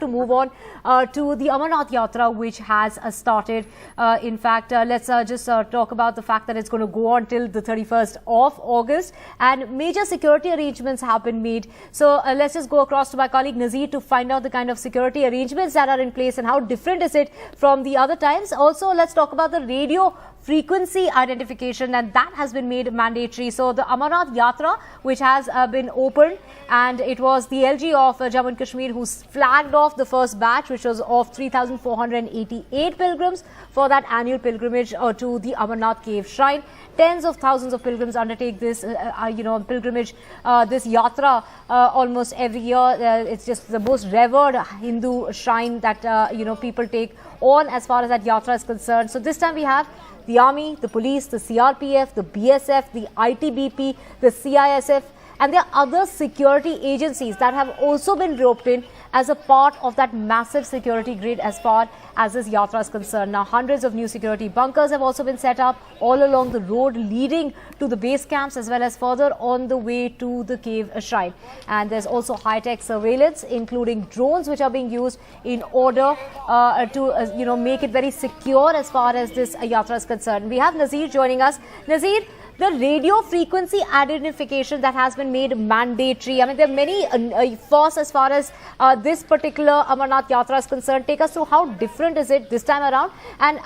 to move on to the Amarnath Yatra, which has started. In fact, let's just talk about the fact that it's going to go on till the 31st of August, and major security arrangements have been made. So let's just go across to my colleague Nazir to find out the kind of security arrangements that are in place and how different is it from the other times. Also, let's talk about the radio frequency identification, and that has been made mandatory. So the Amarnath Yatra, which has been opened, and it was the LG of Jammu and Kashmir who flagged off the first batch, which was of 3,488 pilgrims for that annual pilgrimage to the Amarnath cave shrine. Tens of thousands of pilgrims undertake this, pilgrimage, this yatra almost every year. It's just the most revered Hindu shrine that people take on as far as that yatra is concerned. So this time we have the army, the police, the CRPF, the BSF, the ITBP, the CISF, and there are other security agencies that have also been roped in as a part of that massive security grid as far as this yatra is concerned. Now, hundreds of new security bunkers have also been set up all along the road leading to the base camps, as well as further on the way to the cave shrine. And there's also high-tech surveillance, including drones, which are being used in order to make it very secure as far as this yatra is concerned. We have Nazir joining us. Nazir, the radio frequency identification that has been made mandatory. I mean, there are many firsts as far as this particular Amarnath Yatra is concerned. Take us through how different is it this time around? And,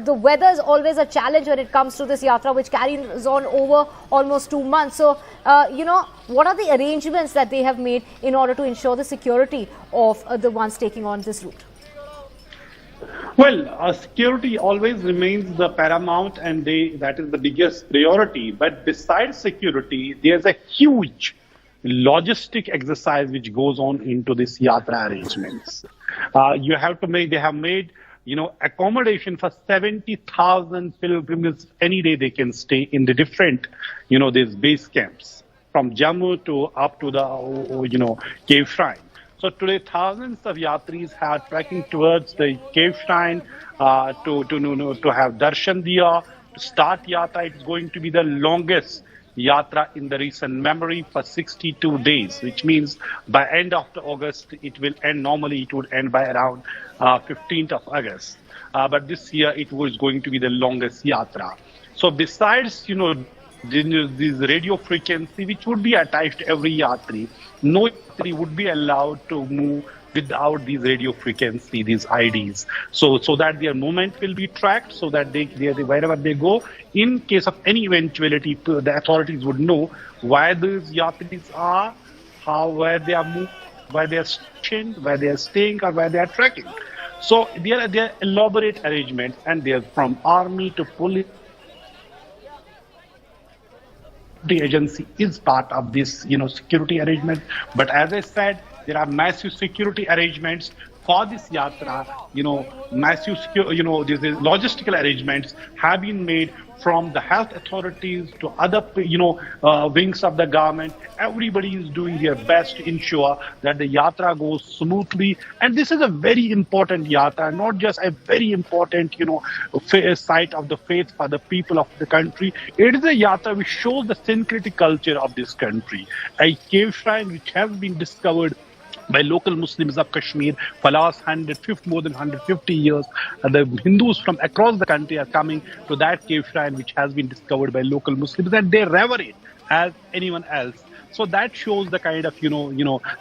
the weather is always a challenge when it comes to this Yatra, which carries on over almost 2 months. So, what are the arrangements that they have made in order to ensure the security of the ones taking on this route? Well, security always remains the paramount, and that is the biggest priority. But besides security, there's a huge logistic exercise which goes on into this yatra arrangements. They have made, accommodation for 70,000 pilgrims. Any day they can stay in the different, these base camps from Jammu to up to the, cave shrine. So today, thousands of yatris are trekking towards the cave shrine to have darshan diya, to start yatra. It's going to be the longest yatra in the recent memory for 62 days, which means by end of August it will end. Normally it would end by around 15th of August, but this year it was going to be the longest yatra. So besides, this radio frequency which would be attached to every yatri, no yatri would be allowed to move without these radio frequency, these IDs, so that their movement will be tracked, so that they wherever they go, in case of any eventuality, the authorities would know where these yatris are, where they are moving, where they are stationed, where they are staying, or where they are trekking. So there are elaborate arrangements, and they are from army to police. The agency is part of this, security arrangement. But as I said, there are massive security arrangements for this yatra. Massive, these logistical arrangements have been made from the health authorities to other, wings of the government. Everybody is doing their best to ensure that the yatra goes smoothly. And this is a very important yatra, not just a very important, site of the faith for the people of the country. It is a yatra which shows the syncretic culture of this country. A cave shrine which has been discovered by local Muslims of Kashmir for last more than 150 years. The Hindus from across the country are coming to that cave shrine which has been discovered by local Muslims, and they rever it as anyone else. So that shows the kind of,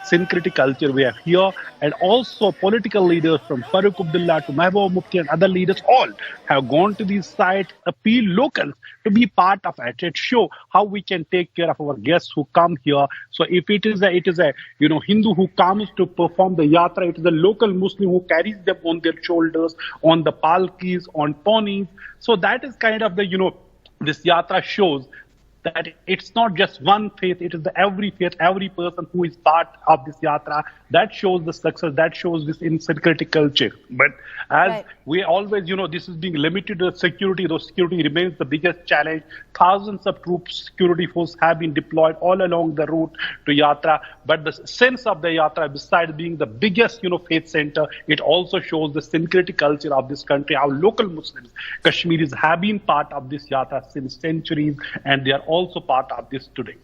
syncretic culture we have here. And also political leaders from Farooq Abdullah to Mahbub Mufti and other leaders all have gone to these sites, appeal locals to be part of it, and show how we can take care of our guests who come here. So if it is a Hindu who comes to perform the yatra, it is a local Muslim who carries them on their shoulders, on the palkis, on ponies. So that is kind of this yatra shows that it's not just one faith, it is every faith, every person who is part of this yatra. That shows the success, that shows this syncretic culture. But as we always, this is being limited to security, though security remains the biggest challenge. Thousands of troops, security forces have been deployed all along the route to yatra. But the sense of the yatra, besides being the biggest, faith center, it also shows the syncretic culture of this country. Our local Muslims, Kashmiris, have been part of this yatra since centuries, and they are also part of this today.